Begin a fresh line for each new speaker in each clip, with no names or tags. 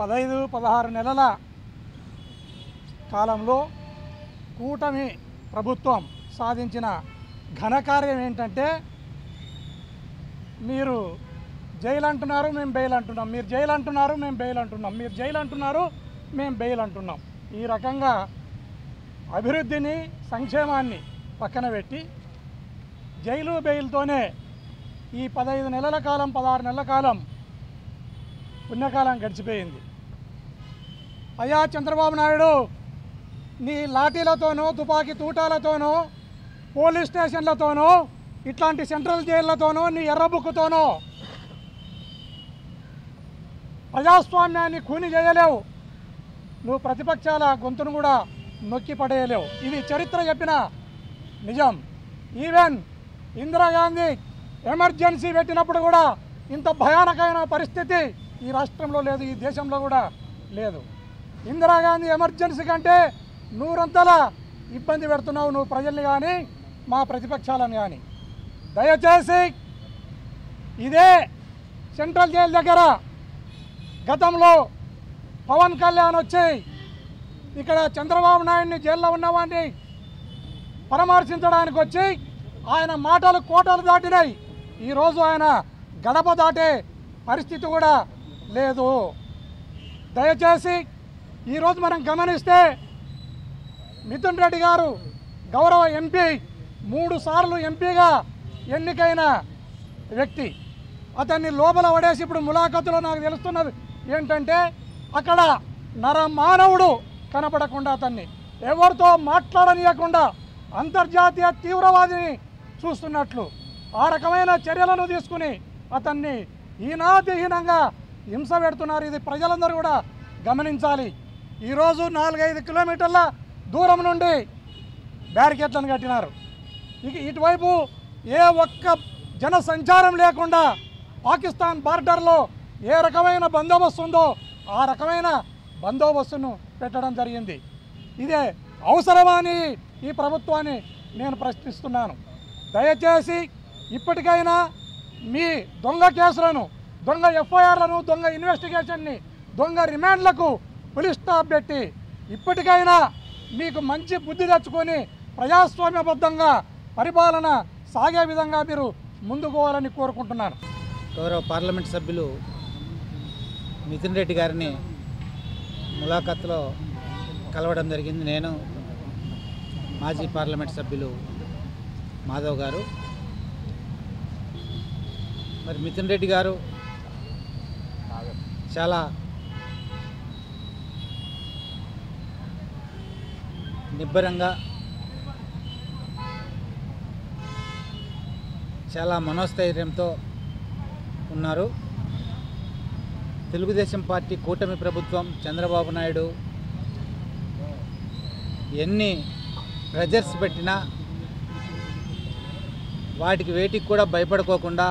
15-16 నెలల కాలంలో కూటమి ప్రభుత్వం సాధించిన ఘనకార్యం ఏంటంటే, మీరు జైలు అంటున్నారు, మేము బెయిల్ అంటున్నాం, మీరు జైలు అంటున్నారు, మేము బెయిల్ అంటున్నాం, మీరు జైలు అంటున్నారు, మేము బెయిల్ అంటున్నాం. ఈ రకంగా అభివృద్ధిని, సంక్షేమాన్ని పక్కన పెట్టి జైలు బెయిల్తోనే ఈ 15 నెలల కాలం, 16 నెలల కాలం పుణ్యకాలం గడిచిపోయింది. అయ్యా చంద్రబాబు నాయుడు, నీ లాఠీలతోనో, తుపాకీ తూటాలతోనో, పోలీస్ స్టేషన్లతోనో, ఇట్లాంటి సెంట్రల్ జైళ్లతోనో, నీ ఎర్రబుక్కుతోనో ప్రజాస్వామ్యాన్ని ఖూని చేయలేవు. నువ్వు ప్రతిపక్షాల గొంతును కూడా నొక్కి పడేయలేవు. ఇది చరిత్ర చెప్పిన నిజం. ఈవెన్ ఇందిరాగాంధీ ఎమర్జెన్సీ పెట్టినప్పుడు కూడా ఇంత భయానకమైన పరిస్థితి ఈ రాష్ట్రంలో లేదు, ఈ దేశంలో కూడా లేదు. ఇందిరాగాంధీ ఎమర్జెన్సీ కంటే నూరంతల ఇబ్బంది పెడుతున్నావు నువ్వు ప్రజల్ని కానీ, మా ప్రతిపక్షాలను కానీ. దయచేసి ఇదే సెంట్రల్ జైలు దగ్గర గతంలో పవన్ కళ్యాణ్ వచ్చి ఇక్కడ చంద్రబాబు నాయుడిని జైల్లో ఉన్నవాడిని పరామర్శించడానికి వచ్చి ఆయన మాటలు కోటలు దాటినాయి. ఈరోజు ఆయన గడప దాటే పరిస్థితి కూడా లేదు. దయచేసి ఈరోజు మనం గమనిస్తే మిథున్ రెడ్డి గారు గౌరవ ఎంపీ, 3 సార్లు ఎంపీగా ఎన్నికైన వ్యక్తి. అతన్ని లోపల పడేసి ఇప్పుడు ములాఖతులో నాకు తెలుస్తున్నది ఏంటంటే, అక్కడ నరమానవుడు కనపడకుండా అతన్ని ఎవరితో మాట్లాడనీయకుండా అంతర్జాతీయ తీవ్రవాదిని చూస్తున్నట్లు ఆ రకమైన చర్యలను తీసుకుని అతన్ని హీనాతిహీనంగా హింస పెడుతున్నారు. ఇది ప్రజలందరూ కూడా గమనించాలి. ఈరోజు 4-5 కిలోమీటర్ల దూరం నుండి బ్యారికేడ్లను కట్టినారు. ఇటువైపు ఏ ఒక్క జన సంచారం లేకుండా పాకిస్తాన్ బార్డర్లో ఏ రకమైన బందోబస్తు ఉందో ఆ రకమైన బందోబస్తును పెట్టడం జరిగింది. ఇదే అవసరమా అని ఈ ప్రభుత్వాన్ని నేను ప్రశ్నిస్తున్నాను. దయచేసి ఇప్పటికైనా మీ దొంగ కేసులను, దొంగ ఎఫ్ఐఆర్లను, దొంగ ఇన్వెస్టిగేషన్ని, దొంగ రిమాండ్లకు పులి స్టాప్ పెట్టి ఇప్పటికైనా మీకు మంచి బుద్ధి తెచ్చుకొని ప్రజాస్వామ్యబద్ధంగా పరిపాలన సాగే విధంగా మీరు ముందుకు పోవాలని కోరుకుంటున్నాను.
గౌరవ పార్లమెంట్ సభ్యులు మిథున్ రెడ్డి గారిని ములాఖత్లో కలవడం జరిగింది. నేను, మాజీ పార్లమెంట్ సభ్యులు మాధవ్ గారు. మరి మిథున్ రెడ్డి గారు చాలా నిబ్బరంగా, చాలా మనోస్థైర్యంతో ఉన్నారు. తెలుగుదేశం పార్టీ కూటమి ప్రభుత్వం, చంద్రబాబు నాయుడు ఎన్ని ప్రెజర్స్ పెట్టినా వాటికి వేటికి కూడా భయపడుకోకుండా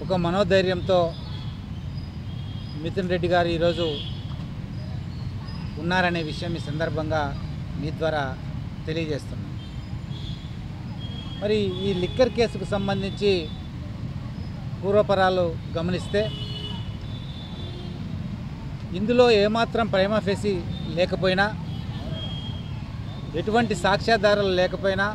ఒక మనోధైర్యంతో మిథున్ రెడ్డి గారు ఈరోజు ఉన్నారనే విషయం ఈ సందర్భంగా మీ ద్వారా తెలియజేస్తున్నాం. మరి ఈ లిక్కర్ కేసుకు సంబంధించి పూర్వపరాలు గమనిస్తే ఇందులో ఏమాత్రం ప్రైమా ఫేసి లేకపోయినా, ఎటువంటి సాక్ష్యాధారాలు లేకపోయినా,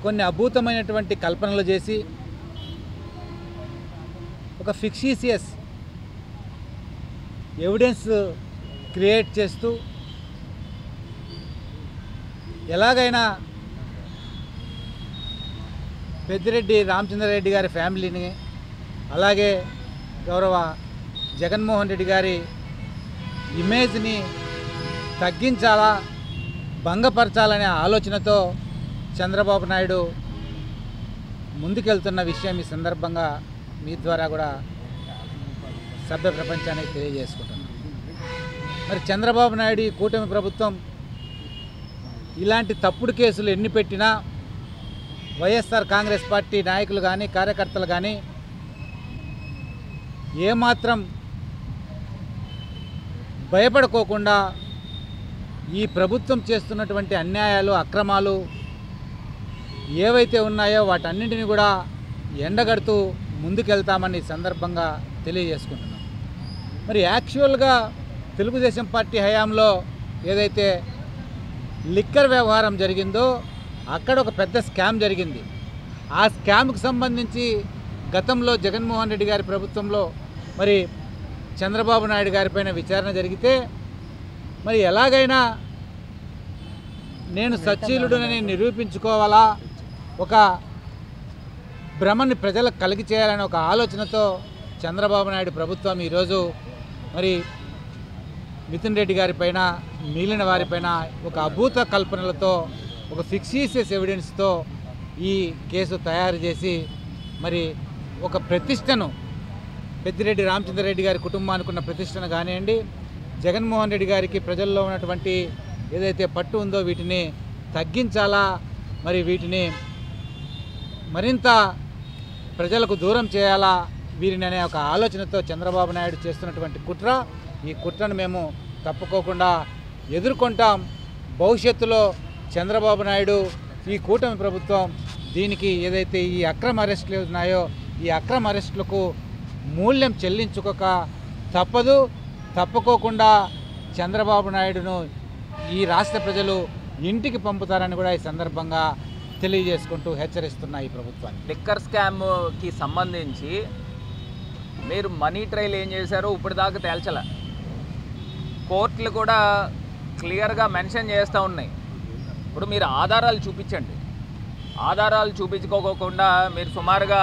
కొన్ని అభూతమైనటువంటి కల్పనలు చేసి ఒక ఫిక్షీసియస్ ఎవిడెన్స్ క్రియేట్ చేస్తూ ఎలాగైనా పెద్దిరెడ్డి రామచంద్రారెడ్డి గారి ఫ్యామిలీని, అలాగే గౌరవ జగన్మోహన్ రెడ్డి గారి ఇమేజ్ని తగ్గించాలా, భంగపరచాలనే ఆలోచనతో చంద్రబాబు నాయుడు ముందుకెళ్తున్న విషయం ఈ సందర్భంగా మీ ద్వారా కూడా సభ్య ప్రపంచానికి తెలియజేసుకుంటున్నాం. మరి చంద్రబాబు నాయుడు, ఈ కూటమి ప్రభుత్వం ఇలాంటి తప్పుడు కేసులు ఎన్ని పెట్టినా వైఎస్ఆర్ కాంగ్రెస్ పార్టీ నాయకులు కానీ, కార్యకర్తలు కానీ ఏమాత్రం భయపడుకోకుండా ఈ ప్రభుత్వం చేస్తున్నటువంటి అన్యాయాలు, అక్రమాలు ఏవైతే ఉన్నాయో వాటన్నింటినీ కూడా ఎండగడుతూ ముందుకెళ్తామని సందర్భంగా తెలియజేసుకుంటున్నాం. మరి యాక్చువల్గా తెలుగుదేశం పార్టీ హయాంలో ఏదైతే లిక్కర్ వ్యవహారం జరిగిందో అక్కడ ఒక పెద్ద స్కామ్ జరిగింది. ఆ స్కామ్కి సంబంధించి గతంలో జగన్మోహన్ రెడ్డి గారి ప్రభుత్వంలో మరి చంద్రబాబు నాయుడు గారిపైన విచారణ జరిగితే మరి ఎలాగైనా నేను సచ్చీలుడనని నిరూపించుకోవాలా, ఒక భ్రమని ప్రజలకు కలిగి చేయాలనే ఒక ఆలోచనతో చంద్రబాబు నాయుడు ప్రభుత్వం ఈరోజు మరి మిథున్ రెడ్డి గారిపైన మిగిలిన వారిపైన ఒక అభూత కల్పనలతో ఒక ఫిక్సీషియస్ ఎవిడెన్స్తో ఈ కేసు తయారు చేసి మరి ఒక ప్రతిష్టను పెద్దిరెడ్డి రామచంద్రరెడ్డి గారి కుటుంబానికి ఉన్న ప్రతిష్టను కానివ్వండి, జగన్మోహన్ రెడ్డి గారికి ప్రజల్లో ఉన్నటువంటి ఏదైతే పట్టు ఉందో వీటిని తగ్గించాలా, మరి వీటిని మరింత ప్రజలకు దూరం చేయాలా వీరిని అనే ఒక ఆలోచనతో చంద్రబాబు నాయుడు చేస్తున్నటువంటి కుట్ర. ఈ కుట్రను మేము తప్పుకోకుండా ఎదుర్కొంటాం. భవిష్యత్తులో చంద్రబాబు నాయుడు ఈ కూటమి ప్రభుత్వం దీనికి ఏదైతే ఈ అక్రమ అరెస్టులు ఉన్నాయో ఈ అక్రమ అరెస్టులకు మూల్యం చెల్లించుకోక తప్పదు. తప్పుకోకుండా చంద్రబాబు నాయుడును ఈ రాష్ట్ర ప్రజలు ఇంటికి పంపుతారని కూడా ఈ సందర్భంగా తెలియజేసుకుంటూ హెచ్చరిస్తున్న ఈ ప్రభుత్వాన్ని.
లిక్కర్ స్కామ్కి సంబంధించి మీరు మనీ ట్రయల్ ఏం చేశారో ఇప్పటిదాకా తేల్చలే. కోర్టులు కూడా క్లియర్గా మెన్షన్ చేస్తూ ఉన్నాయి. ఇప్పుడు మీరు ఆధారాలు చూపించండి. ఆధారాలు చూపించుకోకుండా మీరు సుమారుగా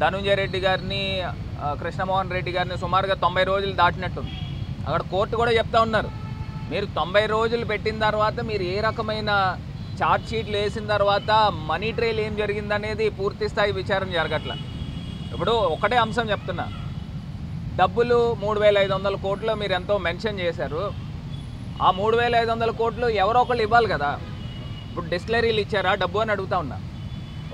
ధనుంజయ రెడ్డి గారిని, కృష్ణమోహన్ రెడ్డి గారిని సుమారుగా 90 రోజులు దాటినట్టుంది. అక్కడ కోర్టు కూడా చెప్తా ఉన్నారు, మీరు 90 రోజులు పెట్టిన తర్వాత మీరు ఏ రకమైన ఛార్జ్ షీట్లు వేసిన తర్వాత మనీ ట్రయల్ ఏం జరిగిందనేది పూర్తి స్థాయి విచారణ జరగట్ల. ఇప్పుడు ఒకటే అంశం చెప్తున్నా, డబ్బులు 3,500 కోట్లు మీరు ఎంతో మెన్షన్ చేశారు. ఆ 3,500 కోట్లు ఎవరో ఒకళ్ళు ఇవ్వాలి కదా. ఇప్పుడు డిస్టిలరీలు ఇచ్చారా డబ్బు అని అడుగుతా ఉన్నా.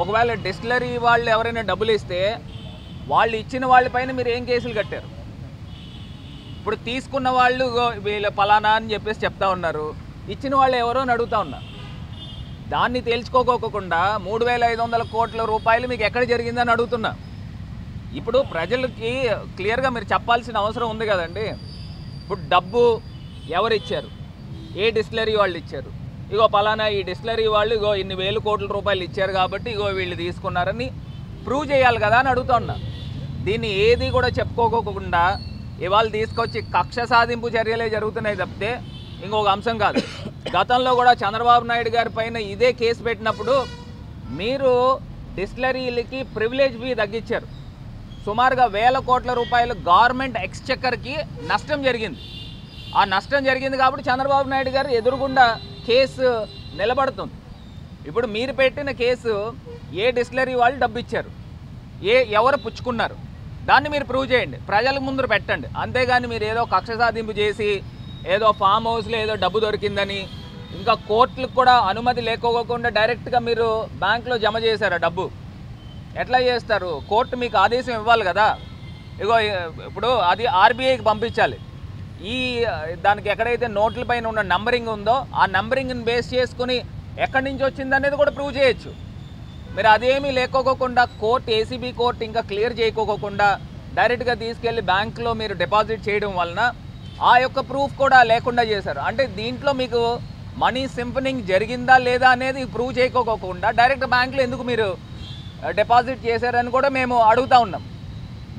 ఒకవేళ డిస్టిలరీ వాళ్ళు ఎవరైనా డబ్బులు ఇస్తే వాళ్ళు ఇచ్చిన వాళ్ళపైన మీరు ఏం కేసులు కట్టారు? ఇప్పుడు తీసుకున్న వాళ్ళు వీళ్ళ పలానా అని చెప్పేసి చెప్తా ఉన్నారు, ఇచ్చిన వాళ్ళు ఎవరో అని అడుగుతా ఉన్నా. దాన్ని తేల్చుకోకోకుండా 3,500 కోట్ల రూపాయలు మీకు ఎక్కడ జరిగిందని అడుగుతున్నా. ఇప్పుడు ప్రజలకి క్లియర్గా మీరు చెప్పాల్సిన అవసరం ఉంది కదండి. ఇప్పుడు డబ్బు ఎవరు ఇచ్చారు, ఏ డిస్టిలరీ వాళ్ళు ఇచ్చారు, ఇగో పలానా ఈ డిస్టిలరీ వాళ్ళు ఇగో ఇన్ని వేల కోట్ల రూపాయలు ఇచ్చారు కాబట్టి ఇగో వీళ్ళు తీసుకున్నారని ప్రూవ్ చేయాలి కదా అని అడుగుతా ఉన్నా. దీన్ని ఏది కూడా చెప్పుకోకోకుండా ఇవాళ తీసుకొచ్చి కక్ష సాధింపు చర్యలే జరుగుతున్నాయి తప్పితే ఇంకొక అంశం కాదు. గతంలో కూడా చంద్రబాబు నాయుడు గారి పైన ఇదే కేసు పెట్టినప్పుడు మీరు డిస్టిలరీలకి ప్రివిలేజ్ ఫీ తగ్గించారు. సుమారుగా 1,000 కోట్ల రూపాయలు గవర్నమెంట్ ఎక్స్చెక్కర్కి నష్టం జరిగింది. ఆ నష్టం జరిగింది కాబట్టి చంద్రబాబు నాయుడు గారు ఎదురుగుండా కేసు నిలబడుతుంది. ఇప్పుడు మీరు పెట్టిన కేసు ఏ డిస్టిలరీ వాళ్ళు డబ్బు ఇచ్చారు, ఎవరు పుచ్చుకున్నారు, దాన్ని మీరు ప్రూవ్ చేయండి, ప్రజల ముందు పెట్టండి. అంతేగాని మీరు ఏదో కక్ష సాధింపు చేసి ఏదో ఫామ్ హౌస్లో ఏదో డబ్బు దొరికిందని, ఇంకా కోర్టులకు కూడా అనుమతి లేకోకుండా డైరెక్ట్గా మీరు బ్యాంకులో జమ చేశారు డబ్బు. ఎట్లా చేస్తారు? కోర్టు మీకు ఆదేశం ఇవ్వాలి కదా. ఇగో ఇప్పుడు అది ఆర్బీఐకి పంపించాలి. ఈ దానికి ఎక్కడైతే నోట్ల పైన ఉన్న నంబరింగ్ ఉందో ఆ నంబరింగ్ని బేస్ చేసుకుని ఎక్కడి నుంచి వచ్చింది అనేది కూడా ప్రూవ్ చేయొచ్చు. మీరు అదేమీ లేకోకుండా కోర్టు, ఏసీబీ కోర్టు ఇంకా క్లియర్ చేయకోకుండా డైరెక్ట్గా తీసుకెళ్ళి బ్యాంకులో మీరు డిపాజిట్ చేయడం వలన ఆ యొక్క ప్రూఫ్ కూడా లేకుండా చేశారు. అంటే దీంట్లో మీకు మనీ సింపనింగ్ జరిగిందా లేదా అనేది ప్రూవ్ చేయకోకుండా డైరెక్ట్ బ్యాంకులో ఎందుకు మీరు డిపాజిట్ చేశారని కూడా మేము అడుగుతూ ఉన్నాం.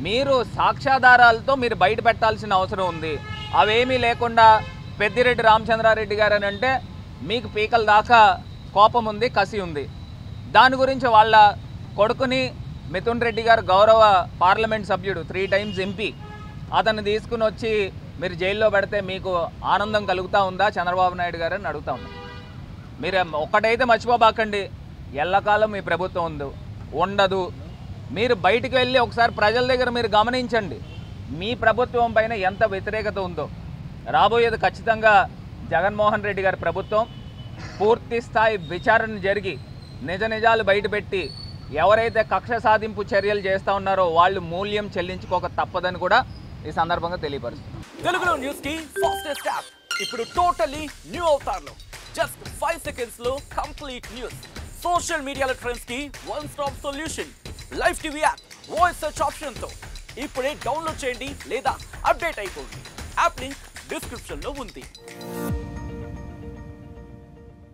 మీరు సాక్ష్యాధారాలతో మీరు బయట పెట్టాల్సిన అవసరం ఉంది. అవేమీ లేకుండా పెద్దిరెడ్డి రామచంద్రారెడ్డి గారు అని అంటే మీకు పీకల దాకా కోపం ఉంది, కసి ఉంది. దాని గురించి వాళ్ళ కొడుకుని మిథున్ రెడ్డి గారు గౌరవ పార్లమెంట్ సభ్యుడు, 3 టైమ్స్ ఎంపీ, అతన్ని తీసుకుని వచ్చి మీరు జైల్లో పెడితే మీకు ఆనందం కలుగుతూ ఉందా చంద్రబాబు నాయుడు గారు అని అడుగుతా ఉన్నాం. మీరు ఒక్కటైతే మర్చిపోబాకండి, ఎల్లకాలం మీ ప్రభుత్వం ఉండదు. మీరు బయటికి వెళ్ళి ఒకసారి ప్రజల దగ్గర మీరు గమనించండి, మీ ప్రభుత్వం పైన ఎంత వ్యతిరేకత ఉందో. రాబోయేది ఖచ్చితంగా జగన్మోహన్ రెడ్డి గారి ప్రభుత్వం పూర్తి స్థాయి విచారణ జరిగి నిజాలు బయటపెట్టి ఎవరైతే కక్ష సాధింపు చర్యలు చేస్తూ ఉన్నారో వాళ్ళు మూల్యం చెల్లించుకోక తప్పదని కూడా ఈ సందర్భంగా తెలియపరుస్తుంది.
తెలుగులో న్యూస్ కి ఫాస్టెస్ట్ యాప్ ఇప్పుడు టోటల్లీ న్యూ అవతార్లో జస్ట్ 5 seconds లో కంప్లీట్ న్యూస్. సోషల్ మీడియాలో ట్రెండ్స్ కి one stop solution. Live TV app, voice search option తో ఇప్పుడే డౌన్లోడ్ చేయండి లేదా అప్డేట్ అయిపోండి. యాప్ లింక్ డిస్క్రిప్షన్లో ఉంది.